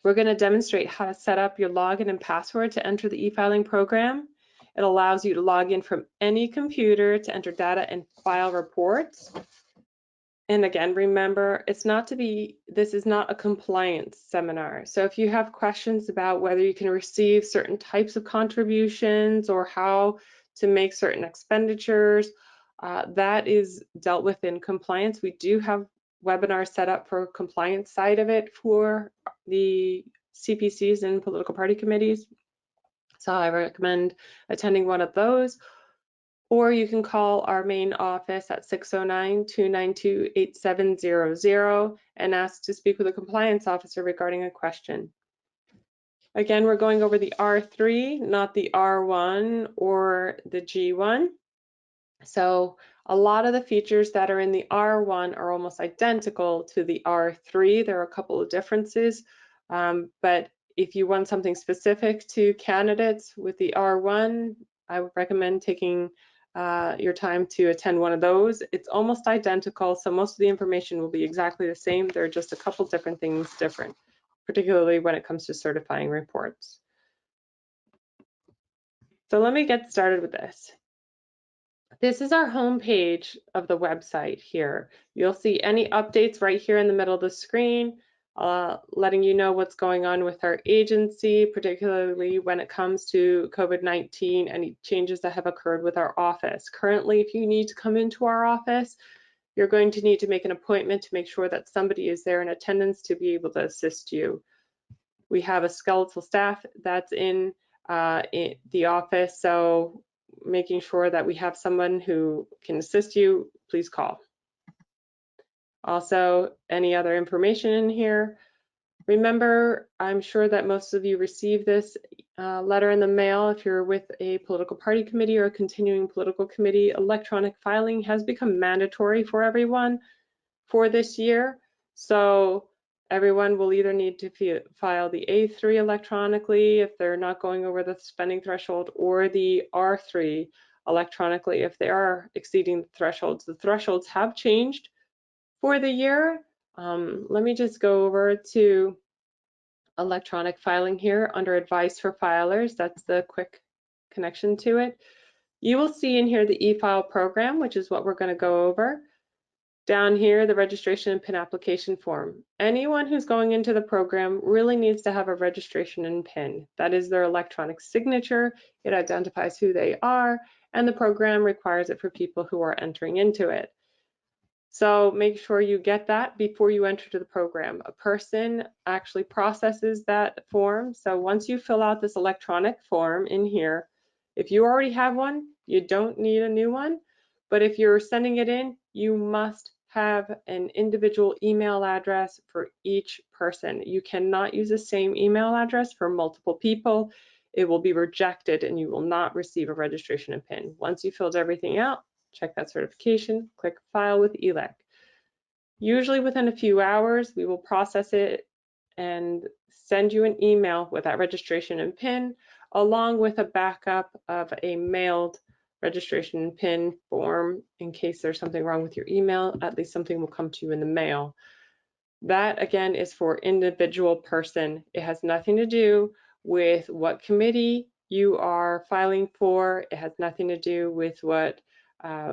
We're going to demonstrate how to set up your login and password to enter the e-filing program. It allows you to log in from any computer to enter data and file reports. And again, remember, this is not a compliance seminar. So if you have questions about whether you can receive certain types of contributions or how to make certain expenditures, that is dealt with in compliance. We do have webinars set up for compliance side of it for the CPCs and political party committees. So I recommend attending one of those. Or you can call our main office at 609-292-8700 and ask to speak with a compliance officer regarding a question. Again, we're going over the R3, not the R1 or the G1. So a lot of the features that are in the R1 are almost identical to the R3. There are a couple of differences, but if you want something specific to candidates with the R1, I would recommend taking your time to attend one of those. It's almost identical, so most of the information will be exactly the same. There are just a couple different things different, particularly when it comes to certifying reports. So let me get started with this. This is our home page of the website here. You'll see any updates right here in the middle of the screen, letting you know what's going on with our agency, particularly when it comes to COVID-19, any changes that have occurred with our office. Currently, if you need to come into our office, you're going to need to make an appointment to make sure that somebody is there in attendance to be able to assist you. We have a skeletal staff that's in the office, so making sure that we have someone who can assist you, please call. Also, any other information in here. Remember, I'm sure that most of you receive this letter in the mail. If you're with a political party committee or a continuing political committee, electronic filing has become mandatory for everyone for this year. So everyone will either need to file the A3 electronically if they're not going over the spending threshold, or the R3 electronically if they are exceeding the thresholds. The thresholds have changed for the year. Let me just go over to electronic filing here under advice for filers. That's the quick connection to it. You will see in here the e-file program, which is what we're going to go over. Down here, the registration and PIN application form. Anyone who's going into the program really needs to have a registration and PIN. That is their electronic signature. It identifies who they are, and the program requires it for people who are entering into it. So make sure you get that before you enter to the program. A person actually processes that form. So once you fill out this electronic form in here, if you already have one, you don't need a new one. But if you're sending it in, you must have an individual email address for each person. You cannot use the same email address for multiple people. It will be rejected and you will not receive a registration and PIN. Once you filled everything out, check that certification, click File with ELEC. Usually within a few hours, we will process it and send you an email with that registration and PIN, along with a backup of a mailed registration and PIN form in case there's something wrong with your email. At least something will come to you in the mail. That again is for individual person. It has nothing to do with what committee you are filing for. It has nothing to do with what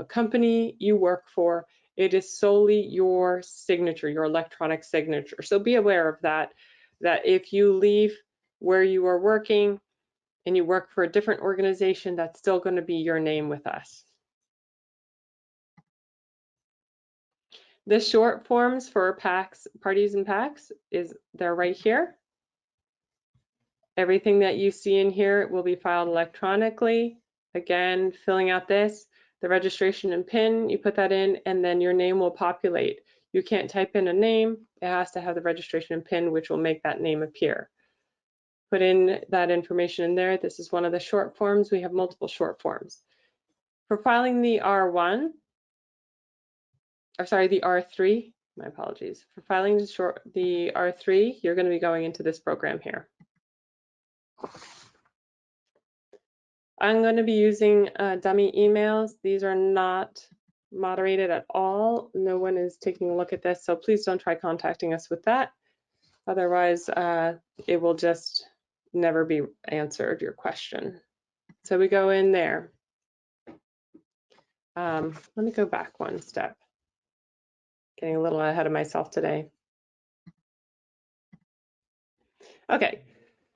company you work for. It is solely your signature, your electronic signature. So be aware of that, that if you leave where you are working and you work for a different organization, that's still going to be your name with us. The short forms for PACs, parties and PACs, they're right here. Everything that you see in here will be filed electronically. Again, filling out this, the registration and PIN, you put that in, and then your name will populate. You can't type in a name. It has to have the registration and PIN, which will make that name appear. Put in that information in there. This is one of the short forms. We have multiple short forms. For filing the R1, or sorry, the R3, my apologies. For filing the R3, you're going to be going into this program here. I'm going to be using dummy emails. These are not moderated at all. No one is taking a look at this, so please don't try contacting us with that. Otherwise, it will just never be answered, your question. So we go in there. Let me go back one step. Getting a little ahead of myself today. Okay,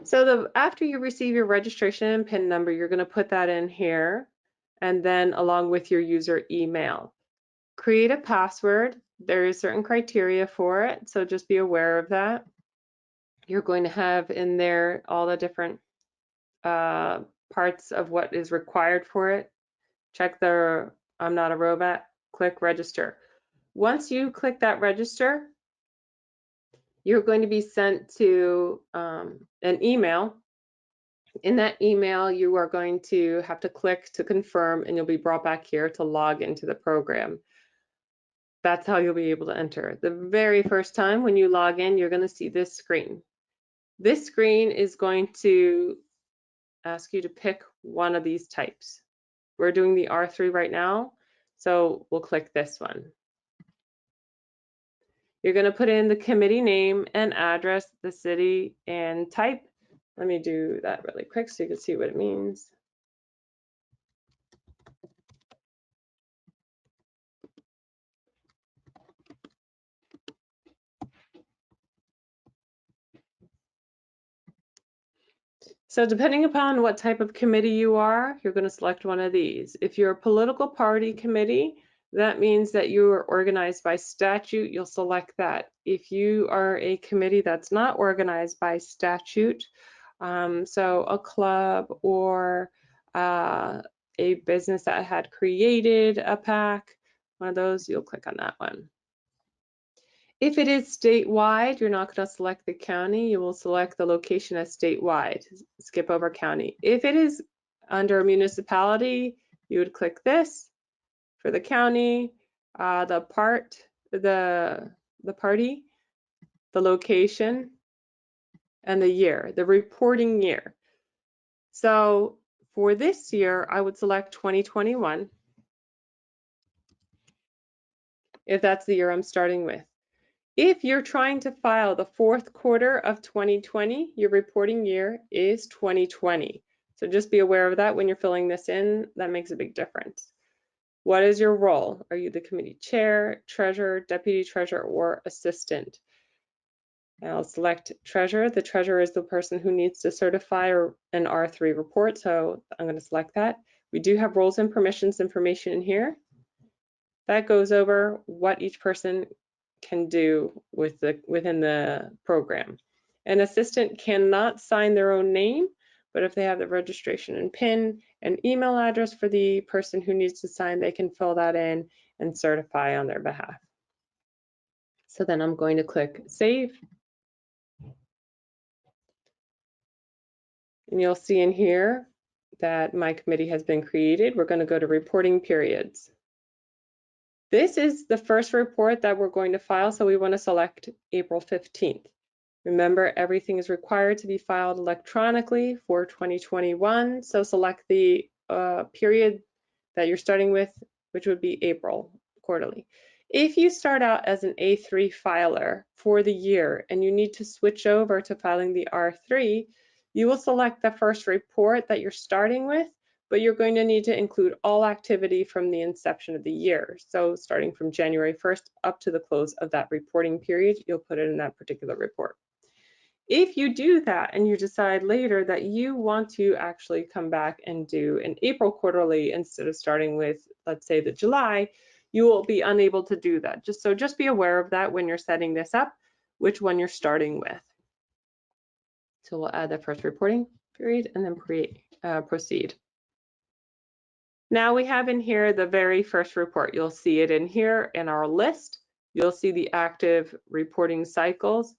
so after you receive your registration and PIN number, you're going to put that in here, and then along with your user email. Create a password. There is certain criteria for it, so just be aware of that. You're going to have in there all the different parts of what is required for it. Check the I'm not a robot, click register. Once you click that register, you're going to be sent to an email. In that email, you are going to have to click to confirm, and you'll be brought back here to log into the program. That's how you'll be able to enter. The very first time when you log in, you're going to see this screen. This screen is going to ask you to pick one of these types. We're doing the R3 right now, so we'll click this one. You're going to put in the committee name and address, the city, and type. Let me do that really quick so you can see what it means. So depending upon what type of committee you are, you're going to select one of these. If you're a political party committee, that means that you are organized by statute, you'll select that. If you are a committee that's not organized by statute, so a club or a business that had created a PAC, one of those, you'll click on that one. If it is statewide, you're not going to select the county, you will select the location as statewide, skip over county. If it is under a municipality, you would click this for the county, the party, the location, and the year, the reporting year. So for this year, I would select 2021, if that's the year I'm starting with. If you're trying to file the fourth quarter of 2020, your reporting year is 2020. So just be aware of that when you're filling this in. That makes a big difference. What is your role? Are you the committee chair, treasurer, deputy treasurer, or assistant? I'll select treasurer. The treasurer is the person who needs to certify an R3 report, so I'm going to select that. We do have roles and permissions information in here. That goes over what each person can do within the program. An assistant cannot sign their own name, but if they have the registration and PIN and email address for the person who needs to sign, they can fill that in and certify on their behalf. So then I'm going to click Save. And you'll see in here that my committee has been created. We're going to go to reporting periods. This is the first report that we're going to file, so we want to select April 15th. Remember, everything is required to be filed electronically for 2021, so select the period that you're starting with, which would be April quarterly. If you start out as an A3 filer for the year and you need to switch over to filing the R3, you will select the first report that you're starting with, but you're going to need to include all activity from the inception of the year. So starting from January 1st up to the close of that reporting period, you'll put it in that particular report. If you do that and you decide later that you want to actually come back and do an April quarterly instead of starting with, let's say, the July, you will be unable to do that. Just be aware of that when you're setting this up, which one you're starting with. So we'll add the first reporting period and then proceed. Now we have in here the very first report. You'll see it in here in our list. You'll see the active reporting cycles.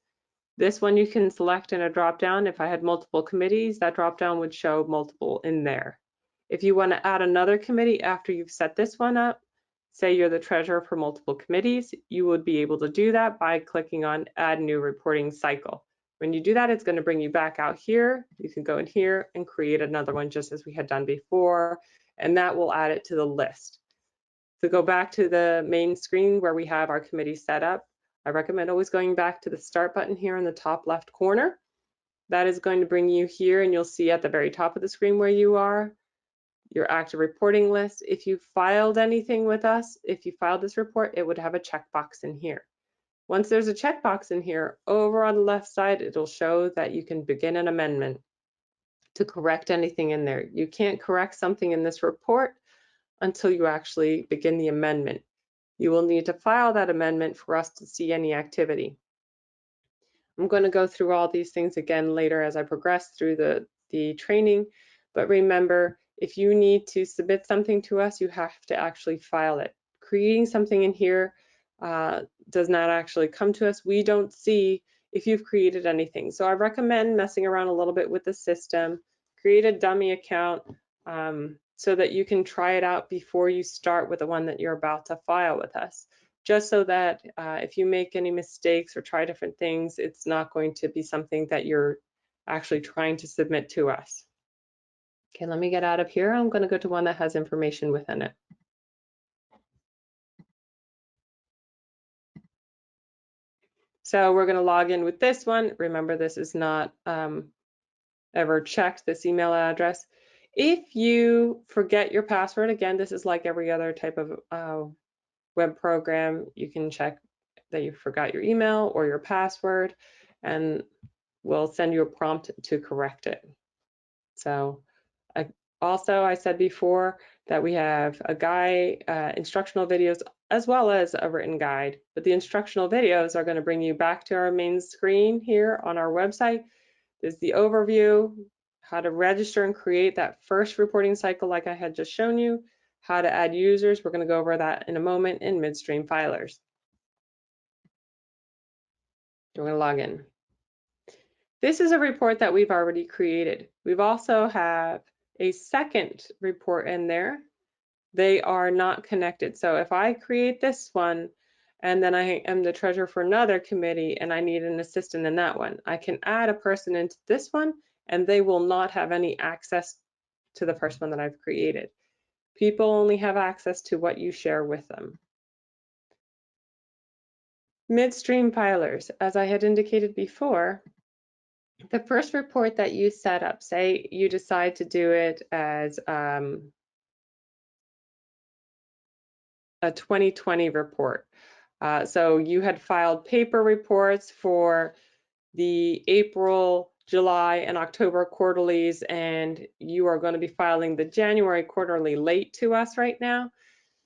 This one you can select in a drop-down. If I had multiple committees, that drop-down would show multiple in there. If you want to add another committee after you've set this one up, say you're the treasurer for multiple committees, you would be able to do that by clicking on Add New Reporting Cycle. When you do that, it's going to bring you back out here. You can go in here and create another one just as we had done before, and that will add it to the list. To go back to the main screen where we have our committee set up, I recommend always going back to the start button here in the top left corner. That is going to bring you here, and you'll see at the very top of the screen where you are, your active reporting list. If you filed anything with us, if you filed this report, it would have a checkbox in here. Once there's a checkbox in here, over on the left side, it'll show that you can begin an amendment to correct anything in there. You can't correct something in this report until you actually begin the amendment. You will need to file that amendment for us to see any activity. I'm going to go through all these things again later as I progress through the training, but remember, if you need to submit something to us, you have to actually file it. Creating something in here does not actually come to us. We don't see if you've created anything. So I recommend messing around a little bit with the system, create a dummy account so that you can try it out before you start with the one that you're about to file with us. Just so that if you make any mistakes or try different things, it's not going to be something that you're actually trying to submit to us. Okay, let me get out of here. I'm going to go to one that has information within it. So we're going to log in with this one. Remember, this is not ever checked, this email address. If you forget your password, again, this is like every other type of web program. You can check that you forgot your email or your password, and we'll send you a prompt to correct it. So also, I said before that we have a guide, instructional videos, as well as a written guide. But the instructional videos are going to bring you back to our main screen here on our website. There's the overview, how to register and create that first reporting cycle like I had just shown you, how to add users. We're going to go over that in a moment in Midstream Filers. We're going to log in. This is a report that we've already created. We've also have a second report in there. They are not connected. So if I create this one and then I am the treasurer for another committee and I need an assistant in that one, I can add a person into this one and they will not have any access to the first one that I've created. People only have access to what you share with them. Midstream filers, as I had indicated before, the first report that you set up, say you decide to do it as a 2020 report. So you had filed paper reports for the April, July, and October quarterlies, and you are going to be filing the January quarterly late to us right now.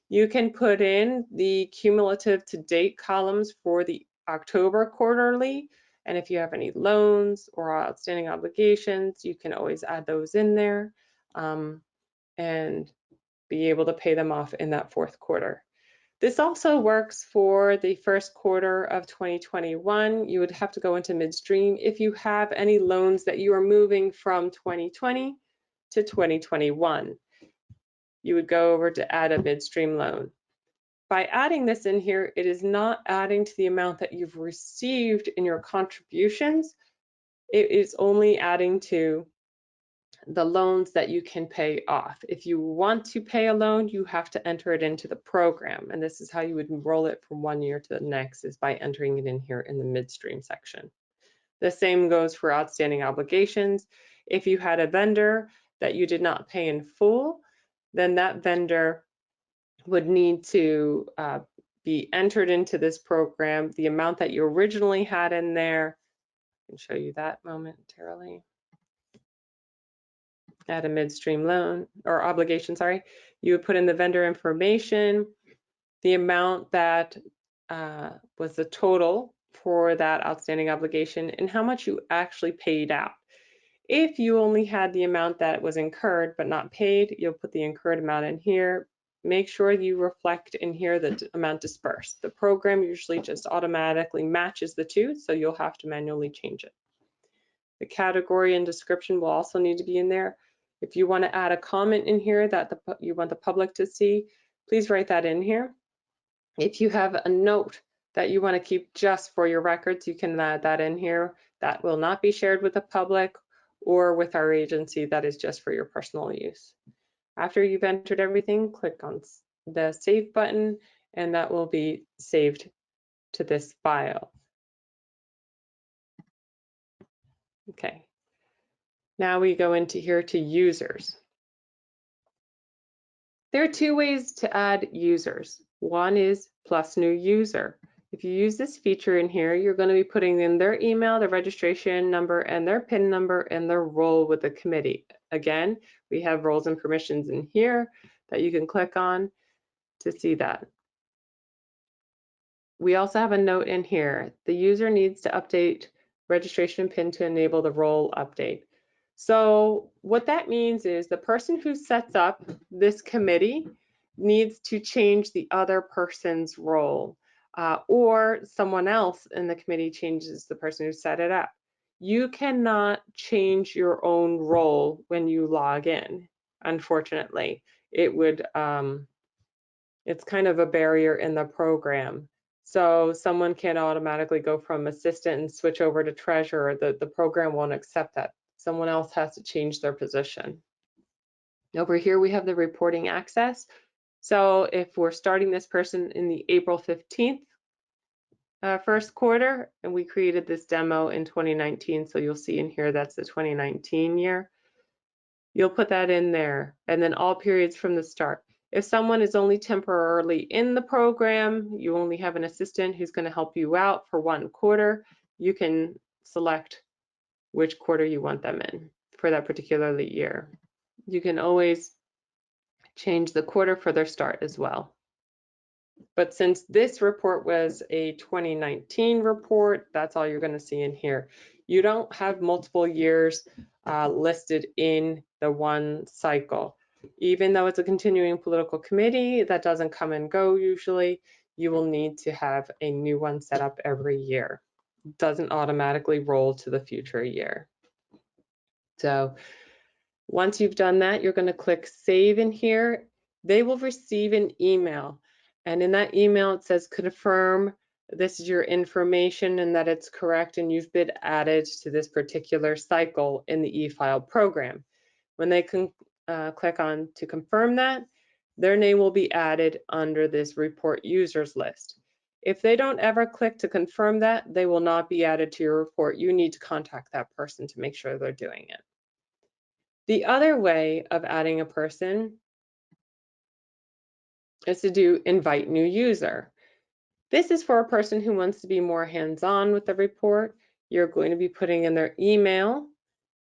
You can put in the cumulative to date columns for the October quarterly, and if you have any loans or outstanding obligations, you can always add those in there and be able to pay them off in that fourth quarter. This also works for the first quarter of 2021. You would have to go into midstream if you have any loans that you are moving from 2020 to 2021. You would go over to add a midstream loan. By adding this in here, it is not adding to the amount that you've received in your contributions. It is only adding to the loans that you can pay off. If you want to pay a loan, you have to enter it into the program. And this is how you would enroll it from one year to the next, is by entering it in here in the midstream section. The same goes for outstanding obligations. If you had a vendor that you did not pay in full, then that vendor would need to be entered into this program. The amount that you originally had in there, I can show you that momentarily. Add a midstream loan or obligation, sorry. You would put in the vendor information, the amount that was the total for that outstanding obligation, and how much you actually paid out. If you only had the amount that was incurred but not paid, you'll put the incurred amount in here. Make sure you reflect in here the amount dispersed. The program usually just automatically matches the two, so you'll have to manually change it. The category and description will also need to be in there. If you want to add a comment in here that you want the public to see, please write that in here. If you have a note that you want to keep just for your records, you can add that in here. That will not be shared with the public or with our agency. That is just for your personal use. After you've entered everything, click on the Save button, and that will be saved to this file. Okay. Now we go into here to users. There are two ways to add users. One is plus new user. If you use this feature in here, you're going to be putting in their email, their registration number, and their PIN number, and their role with the committee. Again, we have roles and permissions in here that you can click on to see that. We also have a note in here. The user needs to update registration PIN to enable the role update. So what that means is the person who sets up this committee needs to change the other person's role, or someone else in the committee changes the person who set it up. You cannot change your own role when you log in, unfortunately. It would, it's kind of a barrier in the program. So someone can't automatically go from assistant and switch over to treasurer. The program won't accept that. Someone else has to change their position. Over here, we have the reporting access. So if we're starting this person in the April 15th first quarter, and we created this demo in 2019, so you'll see in here that's the 2019 year. You'll put that in there, and then all periods from the start. If someone is only temporarily in the program, you only have an assistant who's going to help you out for 1 quarter, you can select which quarter you want them in for that particular year. You can always change the quarter for their start as well. But since this report was a 2019 report, that's all you're going to see in here. You don't have multiple years listed in the one cycle. Even though it's a continuing political committee that doesn't come and go usually, you will need to have a new one set up every year. It doesn't automatically roll to the future year. So once you've done that, you're going to click Save in here. They will receive an email. And in that email, it says confirm this is your information and that it's correct and you've been added to this particular cycle in the e-file program. When they can click on to confirm that, their name will be added under this report users list. If they don't ever click to confirm that, they will not be added to your report. You need to contact that person to make sure they're doing it. The other way of adding a person is to do invite new user. This is for a person who wants to be more hands-on with the report. You're going to be putting in their email,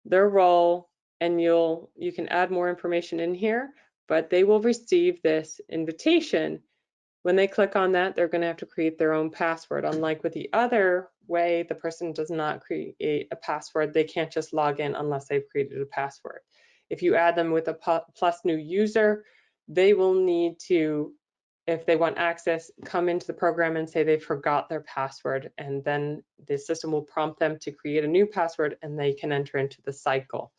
their role, and you can add more information in here, but they will receive this invitation. When they click on that, they're going to have to create their own password. Unlike with the other way, the person does not create a password. They can't just log in unless they've created a password. If you add them with a plus new user, they will need to, if they want access, come into the program and say they forgot their password, and then the system will prompt them to create a new password and they can enter into the cycle.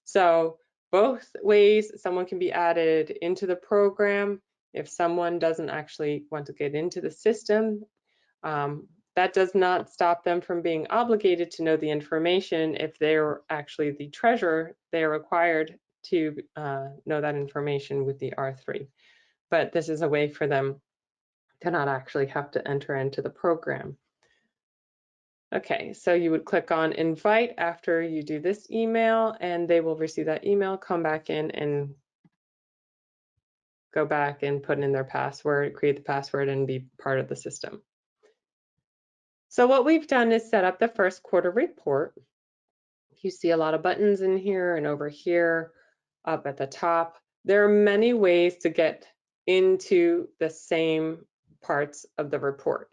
So both ways, someone can be added into the program. If someone doesn't actually want to get into the system, that does not stop them from being obligated to know the information. If they're actually the treasurer, they are required to know that information with the R3. But this is a way for them to not actually have to enter into the program. Okay, so you would click on invite after you do this email, and they will receive that email, come back in and go back and put in their password, create the password, and be part of the system. So what we've done is set up the first quarter report. You see a lot of buttons in here and over here up at the top. There are many ways to get into the same parts of the report.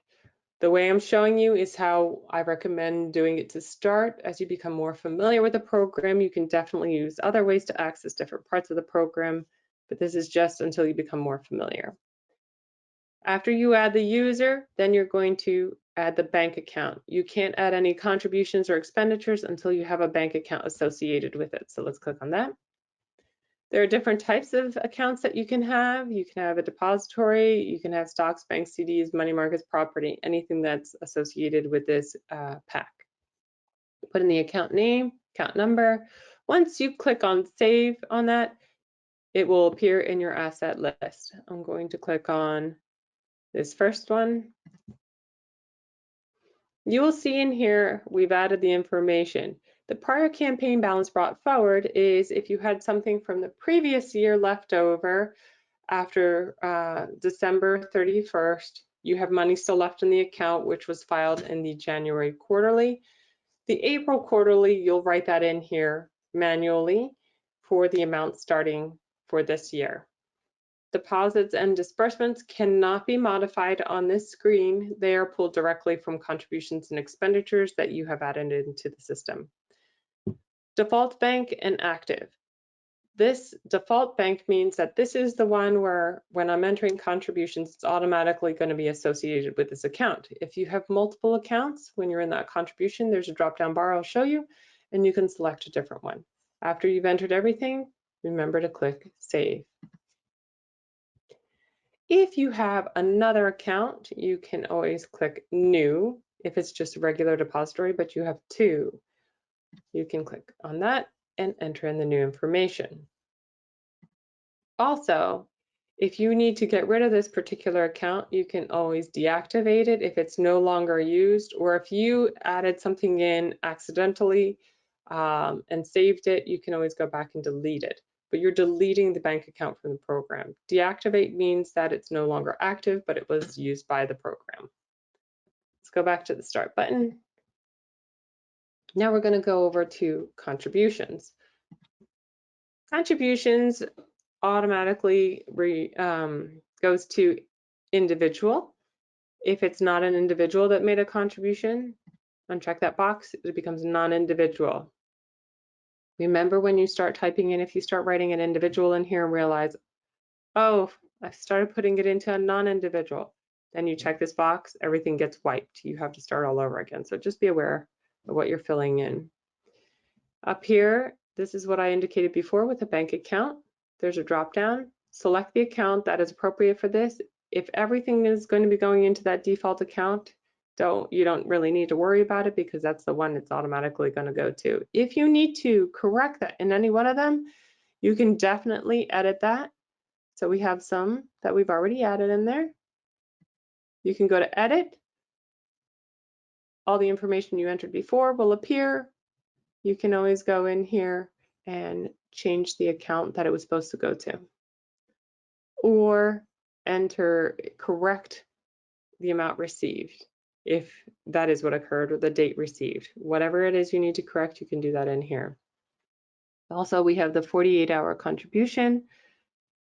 The way I'm showing you is how I recommend doing it to start. As you become more familiar with the program, you can definitely use other ways to access different parts of the program, but this is just until you become more familiar. After you add the user, then you're going to add the bank account. You can't add any contributions or expenditures until you have a bank account associated with it. So let's click on that. There are different types of accounts that you can have. You can have a depository, you can have stocks, banks, CDs, money markets, property, anything that's associated with this pack. Put in the account name, account number. Once you click on save on that, it will appear in your asset list. I'm going to click on this first one. You will see in here, we've added the information. The prior campaign balance brought forward is if you had something from the previous year left over after December 31st, you have money still left in the account, which was filed in the January quarterly. The April quarterly, you'll write that in here manually for the amount starting for this year. Deposits and disbursements cannot be modified on this screen. They are pulled directly from contributions and expenditures that you have added into the system. Default bank and active. This default bank means that this is the one where when I'm entering contributions, it's automatically going to be associated with this account. If you have multiple accounts, when you're in that contribution, there's a drop-down bar I'll show you, and you can select a different one. After you've entered everything, remember to click Save. If you have another account, you can always click New. If it's just a regular depository, but you have two, you can click on that and enter in the new information. Also, if you need to get rid of this particular account, you can always deactivate it if it's no longer used, or if you added something in accidentally and saved it, you can always go back and delete it. But you're deleting the bank account from the program. Deactivate means that it's no longer active, but it was used by the program. Let's go back to the Start button. Now we're going to go over to contributions. Contributions automatically goes to individual. If it's not an individual that made a contribution, uncheck that box, it becomes non-individual. Remember when you start typing in, if you start writing an individual in here and realize, oh, I started putting it into a non-individual, then you check this box, everything gets wiped. You have to start all over again. So just be aware of what you're filling in. Up here, this is what I indicated before with a bank account. There's a drop down. Select the account that is appropriate for this. If everything is going to be going into that default account, you don't really need to worry about it because that's the one it's automatically going to go to. If you need to correct that in any one of them, you can definitely edit that. So we have some that we've already added in there. You can go to edit. All the information you entered before will appear. You can always go in here and change the account that it was supposed to go to, or correct the amount received if that is what occurred, or the date received. Whatever it is you need to correct, you can do that in here. Also, we have the 48-hour contribution.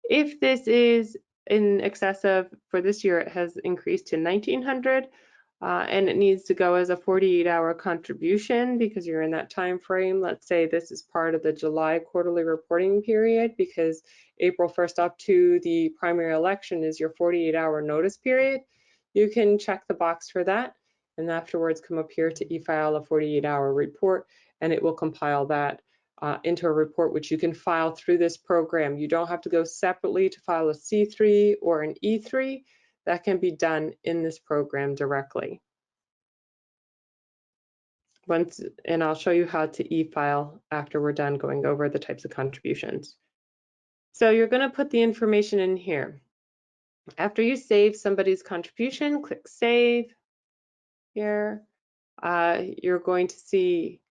If this is in excess of, for this year, it has increased to 1,900, and it needs to go as a 48-hour contribution because you're in that time frame. Let's say this is part of the July quarterly reporting period, because April 1st up to the primary election is your 48-hour notice period. You can check the box for that, and afterwards come up here to e-file a 48-hour report, and it will compile that into a report which you can file through this program. You don't have to go separately to file a C3 or an E3. That can be done in this program directly. And I'll show you how to e-file after we're done going over the types of contributions. So you're going to put the information in here. After you save somebody's contribution, click Save here. You're going to see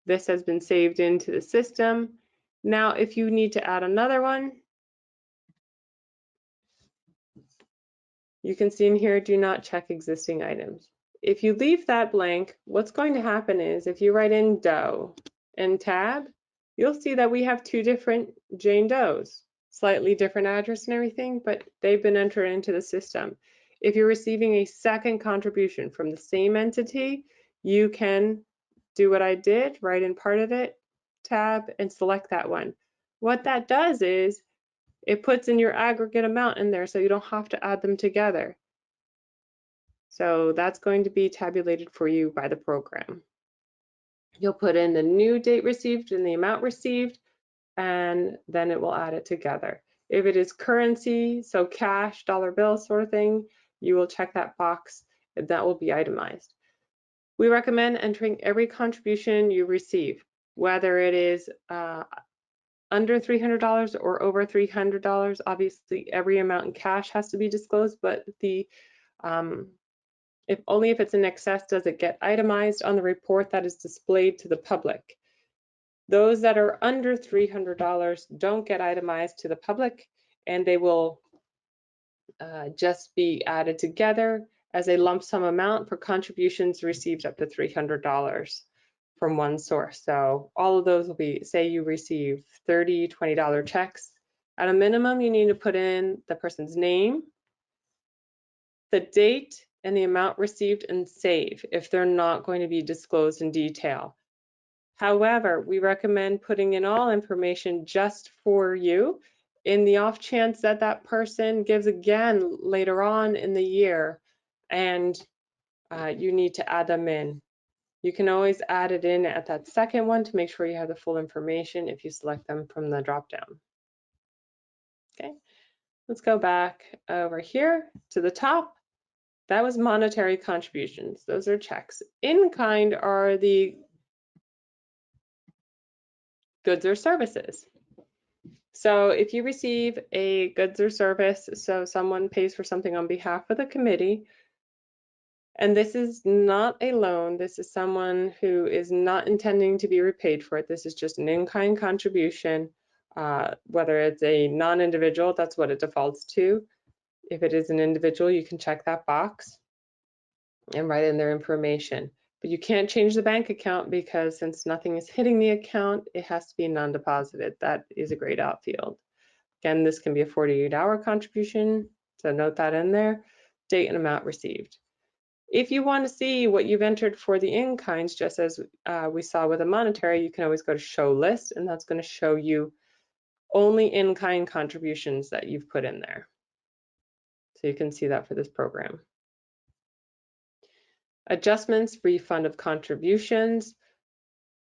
this has been saved into the system. Now, if you need to add another one, you can see in here, do not check existing items. If you leave that blank, what's going to happen is if you write in Doe and tab, you'll see that we have two different Jane Does, slightly different address and everything, but they've been entered into the system. If you're receiving a second contribution from the same entity, you can do what I did, write in part of it, tab, and select that one. What that does is it puts in your aggregate amount in there so you don't have to add them together. So that's going to be tabulated for you by the program. You'll put in the new date received and the amount received, and then it will add it together. If it is currency, so cash, dollar bill sort of thing, you will check that box and that will be itemized. We recommend entering every contribution you receive, whether it is under $300 or over $300. Obviously, every amount in cash has to be disclosed, but the If only if it's in excess does it get itemized on the report that is displayed to the public. Those that are under $300 don't get itemized to the public, and they will just be added together as a lump sum amount for contributions received up to $300 from one source. So all of those will be, say you receive $30, $20 checks. At a minimum, you need to put in the person's name, the date, and the amount received, and save if they're not going to be disclosed in detail. However, we recommend putting in all information just for you in the off chance that that person gives again later on in the year and you need to add them in. You can always add it in at that second one to make sure you have the full information if you select them from the drop down. Okay, let's go back over here to the top. That was monetary contributions. Those are checks. In kind are the goods or services. So if you receive a goods or service, so someone pays for something on behalf of the committee, and this is not a loan, this is someone who is not intending to be repaid for it. This is just an in-kind contribution, whether it's a non-individual, that's what it defaults to. If it is an individual, you can check that box and write in their information. But you can't change the bank account because since nothing is hitting the account, it has to be non-deposited. That is a grayed out field. Again, this can be a 48-hour contribution, so note that in there, date and amount received. If you want to see what you've entered for the in-kinds, just as we saw with a monetary, you can always go to show list, and that's going to show you only in-kind contributions that you've put in there. So you can see that for this program. Adjustments, refund of contributions.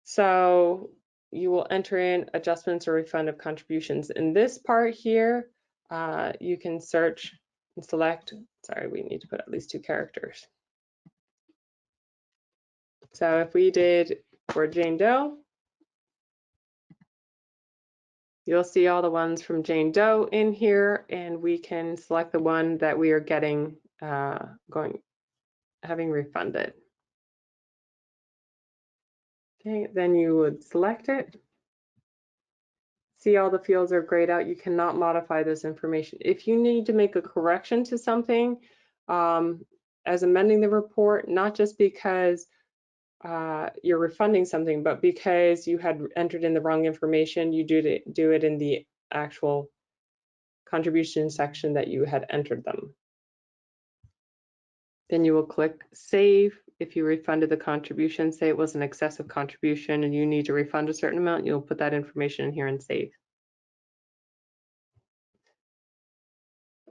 So you will enter in adjustments or refund of contributions. In this part here, you can search and select, sorry, we need to put at least 2 characters. So if we did for Jane Doe, you'll see all the ones from Jane Doe in here, and we can select the one that we are getting, having refunded. Okay, then you would select it. See all the fields are grayed out. You cannot modify this information. If you need to make a correction to something, as amending the report, not just because you're refunding something, but because you had entered in the wrong information, you do it in the actual contribution section that you had entered them. Then you will click Save. If you refunded the contribution, say it was an excessive contribution and you need to refund a certain amount, you'll put that information in here and save.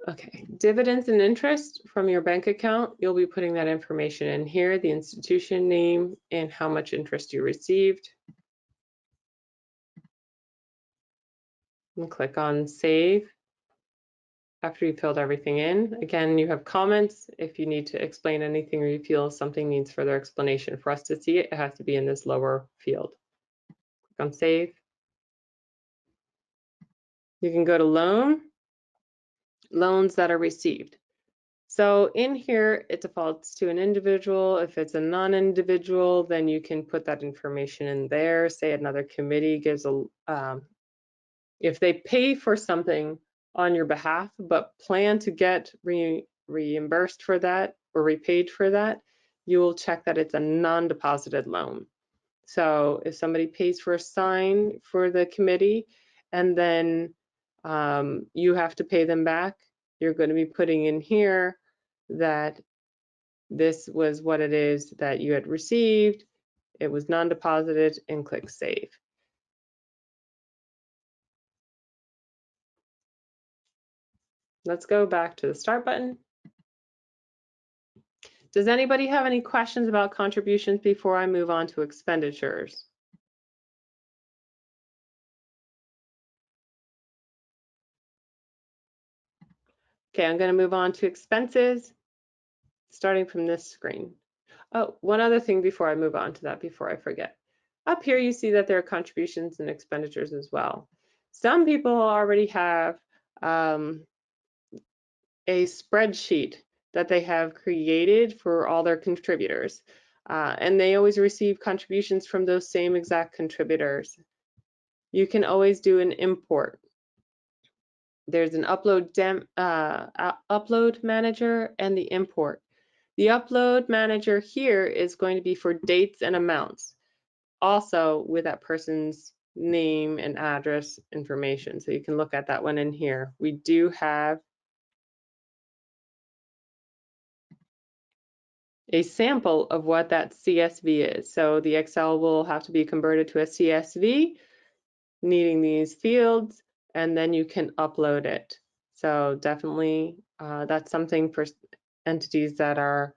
Okay, dividends and interest from your bank account, you'll be putting that information in here, the institution name and how much interest you received. And click on Save. After you filled everything in, again, you have comments. If you need to explain anything or you feel something needs further explanation for us to see it, it has to be in this lower field. Click on Save. You can go to loans that are received. So in here, it defaults to an individual. If it's a non-individual, then you can put that information in there. Say another committee gives a, if they pay for something on your behalf, but plan to get reimbursed for that or repaid for that, you will check that it's a non-deposited loan. So if somebody pays for a sign for the committee and then you have to pay them back, you're going to be putting in here that this was what it is that you had received, it was non-deposited, and click Save. Let's go back to the Start button. Does anybody have any questions about contributions before I move on to expenditures? Okay, I'm going to move on to expenses, starting from this screen. Oh, one other thing before I move on to that, before I forget. Up here, you see that there are contributions and expenditures as well. Some people already have a spreadsheet that they have created for all their contributors. And they always receive contributions from those same exact contributors. You can always do an import. There's an upload manager and the import. The upload manager here is going to be for dates and amounts, also with that person's name and address information. So you can look at that one in here. We do have a sample of what that CSV is. So the Excel will have to be converted to a CSV, needing these fields, and then you can upload it. So definitely that's something for entities that are,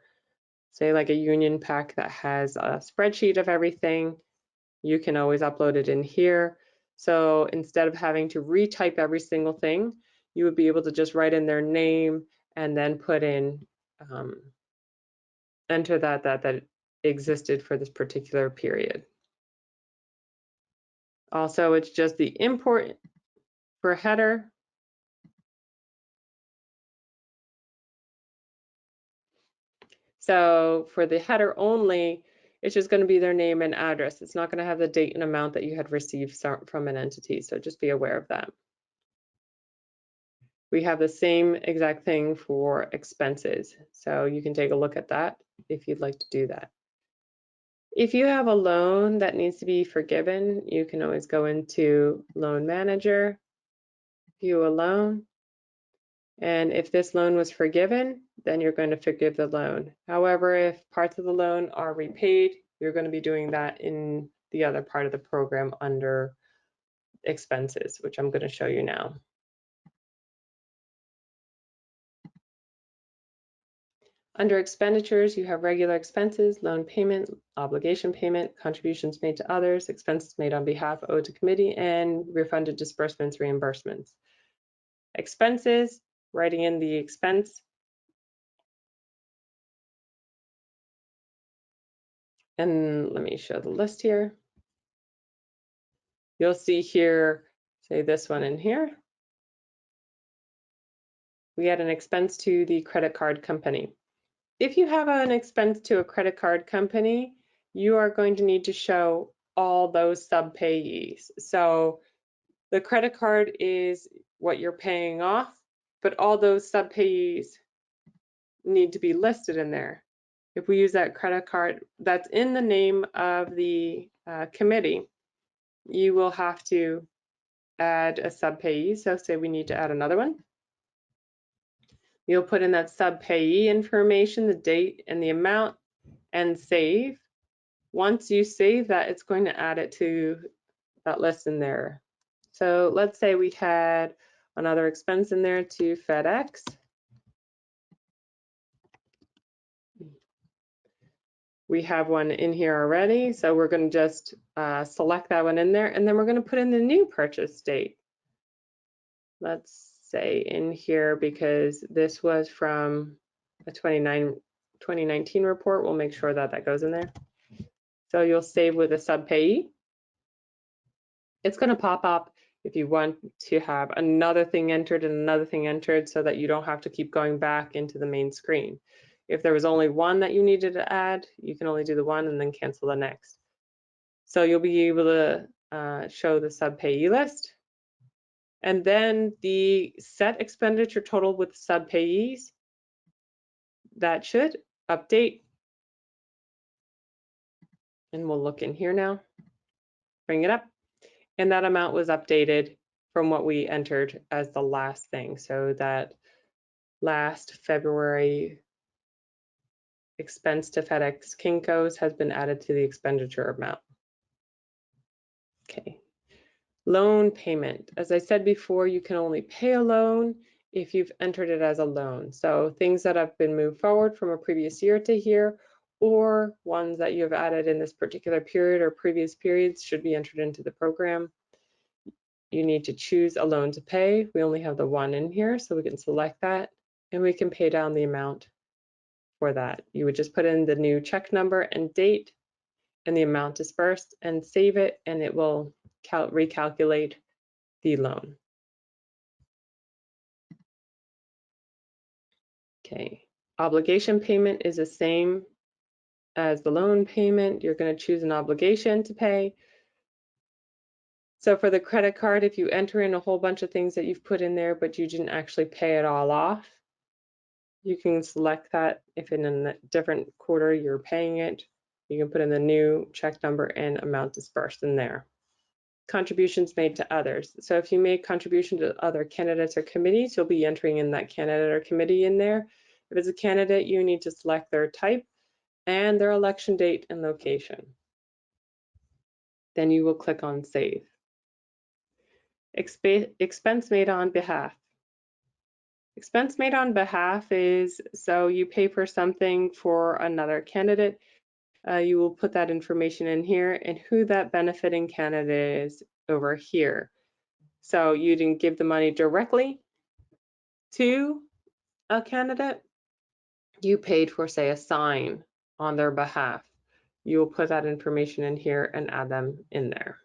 say, like a union pack that has a spreadsheet of everything. You can always upload it in here. So instead of having to retype every single thing, you would be able to just write in their name and then put in, enter that existed for this particular period. Also, it's just the import for header. So for the header only, it's just going to be their name and address. It's not going to have the date and amount that you had received from an entity. So just be aware of that. We have the same exact thing for expenses. So you can take a look at that if you'd like to do that. If you have a loan that needs to be forgiven, you can always go into Loan Manager, view a loan. And if this loan was forgiven, then you're going to forgive the loan. However, if parts of the loan are repaid, you're going to be doing that in the other part of the program under expenses, which I'm going to show you now. Under expenditures, you have regular expenses, loan payment, obligation payment, contributions made to others, expenses made on behalf owed to committee, and refunded disbursements, reimbursements. Expenses, writing in the expense. And let me show the list here. You'll see here, say this one in here. We had an expense to the credit card company. If you have an expense to a credit card company, you are going to need to show all those sub-payees. So the credit card is what you're paying off, but all those sub-payees need to be listed in there. If we use that credit card that's in the name of the committee, you will have to add a sub-payee. So say we need to add another one. You'll put in that sub-payee information, the date and the amount, and save. Once you save that, it's going to add it to that list in there. So let's say we had another expense in there to FedEx. We have one in here already, so we're going to just select that one in there, and then we're going to put in the new purchase date. Let's say in here, because this was from a 2019 report, we'll make sure that that goes in there. So you'll save with a sub-payee. It's going to pop up if you want to have another thing entered and another thing entered so that you don't have to keep going back into the main screen. If there was only one that you needed to add, you can only do the one and then cancel the next. So you'll be able to show the sub-payee list. And then the set expenditure total with sub-payees, that should update. And we'll look in here now, bring it up. And that amount was updated from what we entered as the last thing. So that last February expense to FedEx Kinko's has been added to the expenditure amount. Okay. Loan payment. As I said before, you can only pay a loan if you've entered it as a loan. So things that have been moved forward from a previous year to here, or ones that you have added in this particular period or previous periods should be entered into the program. You need to choose a loan to pay. We only have the one in here, so we can select that and we can pay down the amount for that. You would just put in the new check number and date and the amount dispersed and save it, and it will recalculate the loan. Okay, Obligation payment is the same as the loan payment. You're going to choose an obligation to pay. So for the credit card, if you enter in a whole bunch of things that you've put in there, but you didn't actually pay it all off, you can select that. If in a different quarter you're paying it, you can put in the new check number and amount dispersed in there. Contributions made to others. So if you make contribution to other candidates or committees, you'll be entering in that candidate or committee in there. If it's a candidate, you need to select their type and their election date and location. Then you will click on Save. Expense made on behalf. Expense made on behalf is, so you pay for something for another candidate, you will put that information in here and who that benefiting candidate is over here. So you didn't give the money directly to a candidate, you paid for, say, a sign on their behalf. You will put that information in here and add them in there.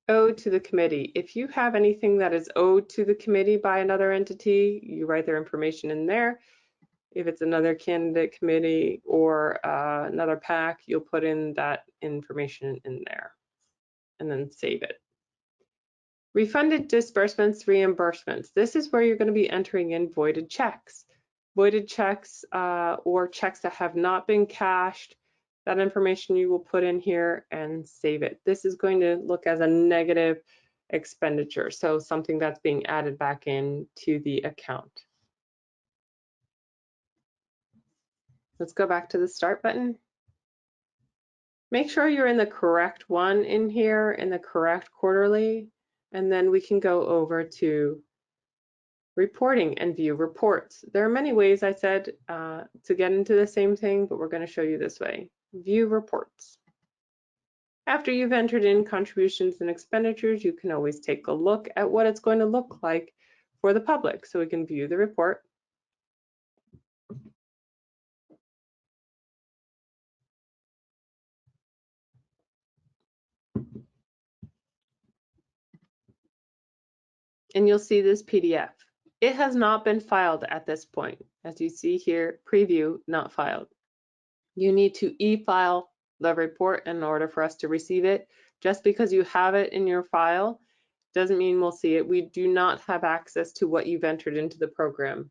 Owed to the committee. If you have anything that is owed to the committee by another entity, you write their information in there. If it's another candidate committee or another PAC, you'll put in that information in there and then save it. Refunded disbursements, reimbursements. This is where you're going to be entering in voided checks. Voided checks or checks that have not been cashed. That information you will put in here and save it. This is going to look as a negative expenditure, so something that's being added back in to the account. Let's go back to the start button. Make sure you're in the correct one in here, in the correct quarterly, and then we can go over to reporting and view reports. There are many ways, I said, to get into the same thing, but we're going to show you this way. View reports. After you've entered in contributions and expenditures, you can always take a look at what it's going to look like for the public. So we can view the report. And you'll see this PDF. It has not been filed at this point. As you see here, preview, not filed. You need to e-file the report in order for us to receive it. Just because you have it in your file doesn't mean we'll see it. We do not have access to what you've entered into the program.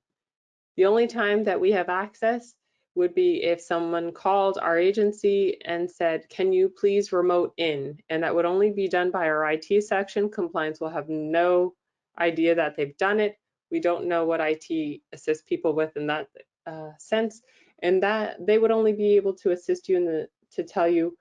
The only time that we have access would be if someone called our agency and said, can you please remote in? And that would only be done by our IT section. Compliance will have no idea that they've done it. We don't know what IT assists people with in that sense. And that they would only be able to assist you to tell you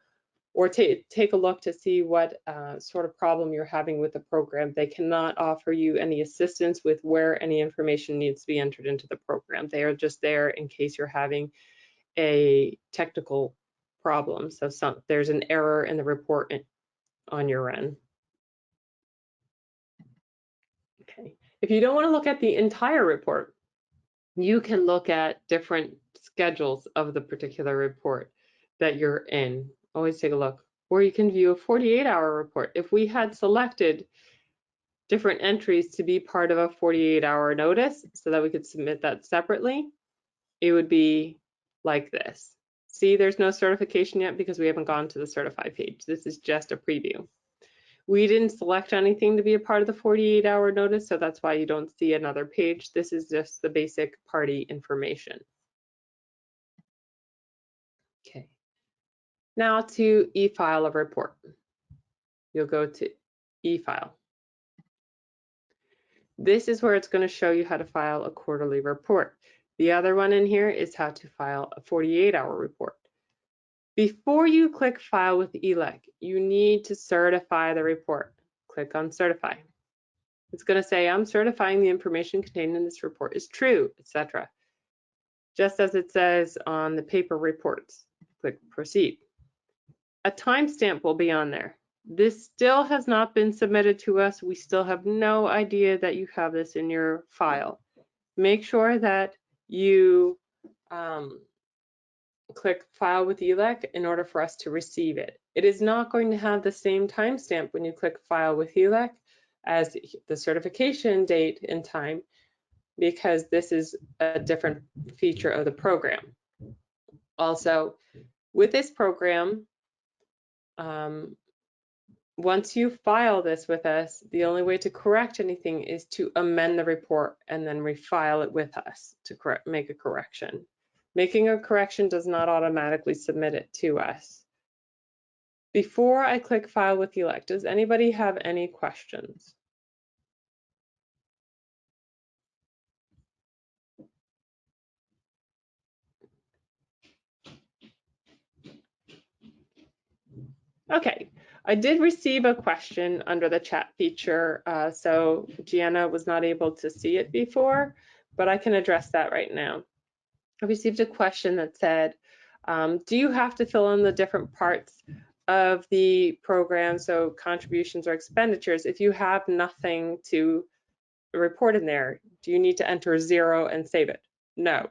or take a look to see what sort of problem you're having with the program. They cannot offer you any assistance with where any information needs to be entered into the program. They are just there in case you're having a technical problem. So there's an error in the report on your end. Okay. If you don't want to look at the entire report, you can look at different schedules of the particular report that you're in. Always take a look. Or you can view a 48-hour report. If we had selected different entries to be part of a 48-hour notice so that we could submit that separately, it would be like this. See, there's no certification yet because we haven't gone to the certify page. This is just a preview. We didn't select anything to be a part of the 48-hour notice, so that's why you don't see another page. This is just the basic party information. Okay. Now to e-file a report. You'll go to e-file. This is where it's going to show you how to file a quarterly report. The other one in here is how to file a 48-hour report. Before you click File with ELEC, you need to certify the report. Click on Certify. It's going to say, I'm certifying the information contained in this report is true, etc. Just as it says on the paper reports. Click Proceed. A timestamp will be on there. This still has not been submitted to us. We still have no idea that you have this in your file. Make sure that you click File with ELEC in order for us to receive it. It is not going to have the same timestamp when you click File with ELEC as the certification date and time. because this is a different feature of the program. Also, with this program, once you file this with us, the only way to correct anything is to amend the report and then refile it with us to make a correction. Making a correction does not automatically submit it to us. Before I click File with ELEC, does anybody have any questions? Okay, I did receive a question under the chat feature, so Gianna was not able to see it before, but I can address that right now. I received a question that said, do you have to fill in the different parts of the program, so contributions or expenditures, if you have nothing to report in there? Do you need to enter 0 and save it? No.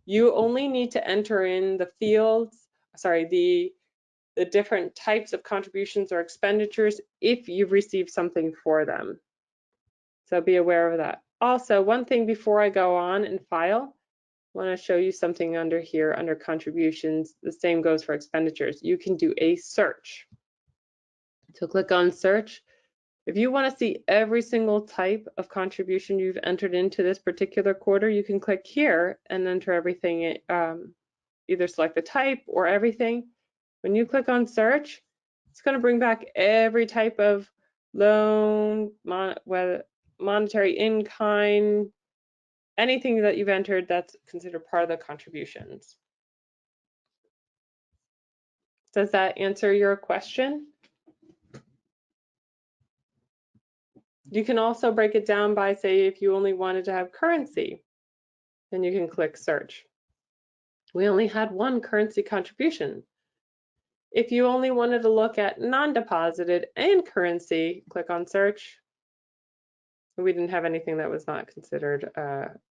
You only need to enter in the fields, sorry, the different types of contributions or expenditures if you've received something for them. So be aware of that. Also, one thing before I go on and file, I want to show you something under here, under contributions. The same goes for expenditures. You can do a search. So click on search. If you want to see every single type of contribution you've entered into this particular quarter, you can click here and enter everything, either select the type or everything. When you click on search, it's going to bring back every type of loan, monetary in-kind, anything that you've entered that's considered part of the contributions. Does that answer your question? You can also break it down by, say, if you only wanted to have currency, then you can click search. We only had one currency contribution. If you only wanted to look at non-deposited and currency, click on search. We didn't have anything that was not considered,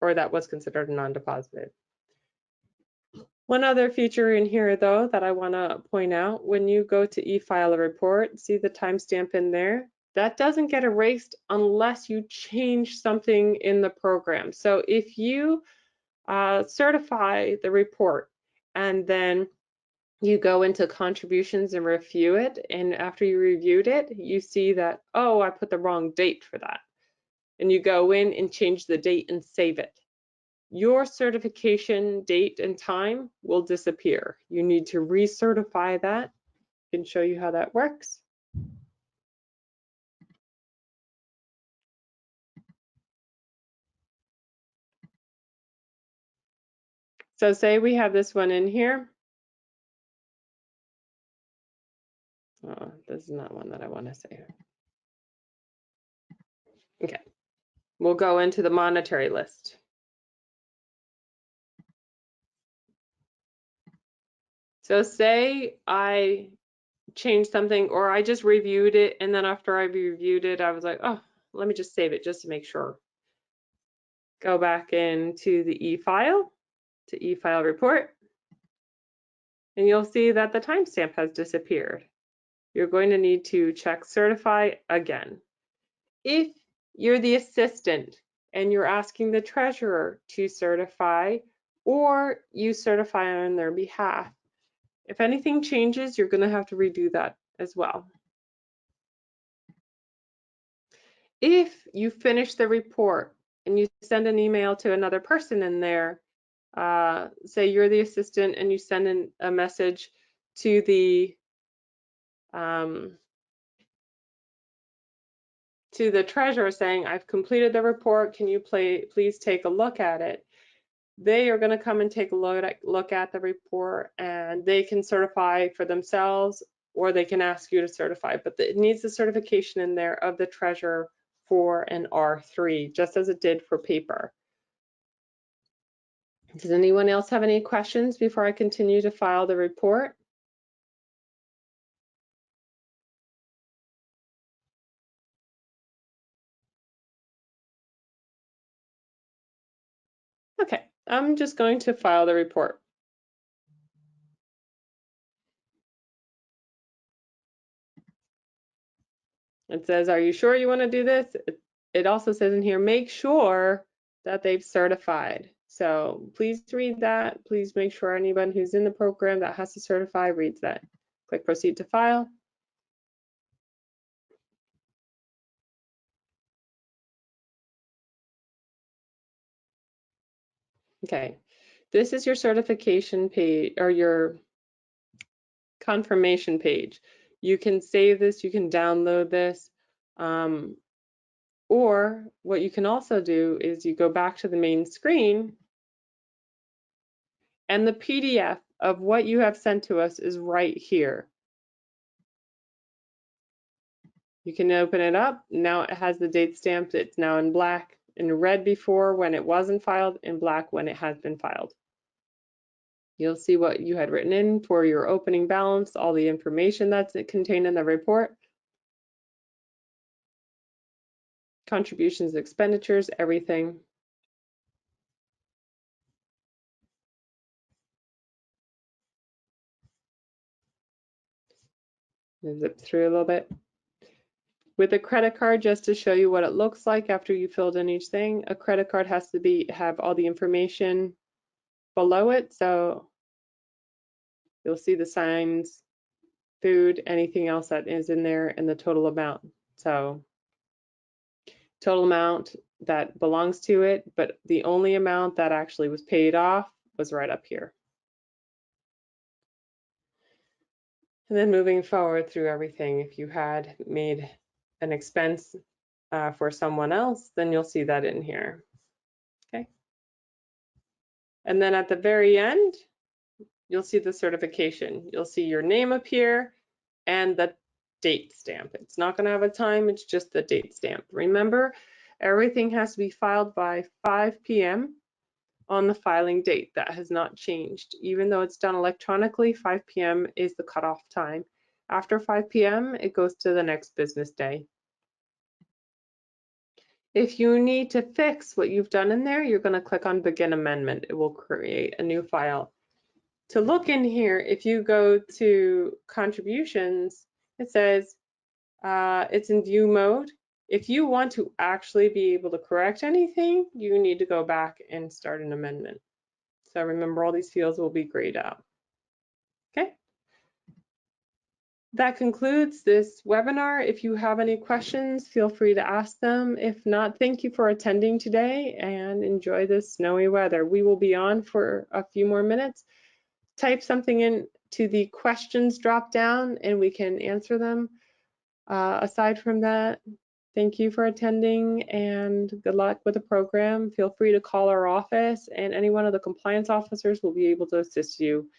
or that was considered non-deposited. One other feature in here, though, that I want to point out, when you go to e-file a report, see the timestamp in there? That doesn't get erased unless you change something in the program. So if you certify the report and then you go into contributions and review it, and after you reviewed it, you see that, oh, I put the wrong date for that. And you go in and change the date and save it. Your certification date and time will disappear. You need to recertify that. I can show you how that works. So say we have this one in here. Oh, this is not one that I want to save. Okay, we'll go into the monetary list. So say I changed something, or I just reviewed it, and then after I reviewed it, I was like, oh, let me just save it just to make sure. Go back into the e-file, to e-file report, and you'll see that the timestamp has disappeared. You're going to need to check certify again. If you're the assistant and you're asking the treasurer to certify, or you certify on their behalf, if anything changes, you're going to have to redo that as well. If you finish the report and you send an email to another person in there, say you're the assistant and you send in a message to the treasurer saying, I've completed the report, can you please take a look at it? They are going to come and take a look at the report, and they can certify for themselves, or they can ask you to certify, but it needs the certification in there of the treasurer for an R3, just as it did for paper. Does anyone else have any questions before I continue to file the report? Okay, I'm just going to file the report. It says, are you sure you want to do this? It also says in here, make sure that they've certified. So please read that. Please make sure anyone who's in the program that has to certify reads that. Click Proceed to File. Okay, this is your certification page or your confirmation page. You can save this, you can download this, or what you can also do is you go back to the main screen and the PDF of what you have sent to us is right here. You can open it up. Now it has the date stamped. It's now in black, in red before when it wasn't filed, in black when it has been filed. You'll see what you had written in for your opening balance, all the information that's contained in the report, contributions, expenditures, everything. Zip through a little bit. With a credit card, just to show you what it looks like after you filled in each thing, a credit card has to have all the information below it. So you'll see the signs, food, anything else that is in there, and the total amount. So total amount that belongs to it, but the only amount that actually was paid off was right up here. And then moving forward through everything, if you had made an expense for someone else, then you'll see that in here. Okay. And then at the very end, you'll see the certification. You'll see your name appear and the date stamp. It's not going to have a time, it's just the date stamp. Remember, everything has to be filed by 5 p.m. on the filing date. That has not changed. Even though it's done electronically, 5 p.m. is the cutoff time. After 5 p.m., it goes to the next business day. If you need to fix what you've done in there, you're going to click on Begin Amendment. It will create a new file. To look in here, if you go to Contributions, it says it's in View mode. If you want to actually be able to correct anything, you need to go back and start an amendment. So remember, all these fields will be grayed out. Okay. That concludes this webinar. If you have any questions, feel free to ask them. If not, thank you for attending today and enjoy this snowy weather. We will be on for a few more minutes. Type something into the questions drop down and we can answer them. Aside from that, thank you for attending and good luck with the program. Feel free to call our office and any one of the compliance officers will be able to assist you.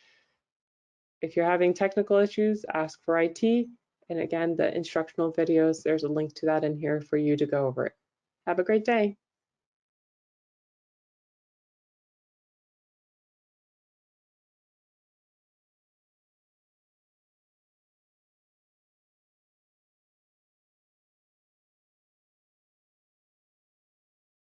If you're having technical issues, ask for IT. And again, the instructional videos, there's a link to that in here for you to go over it. Have a great day.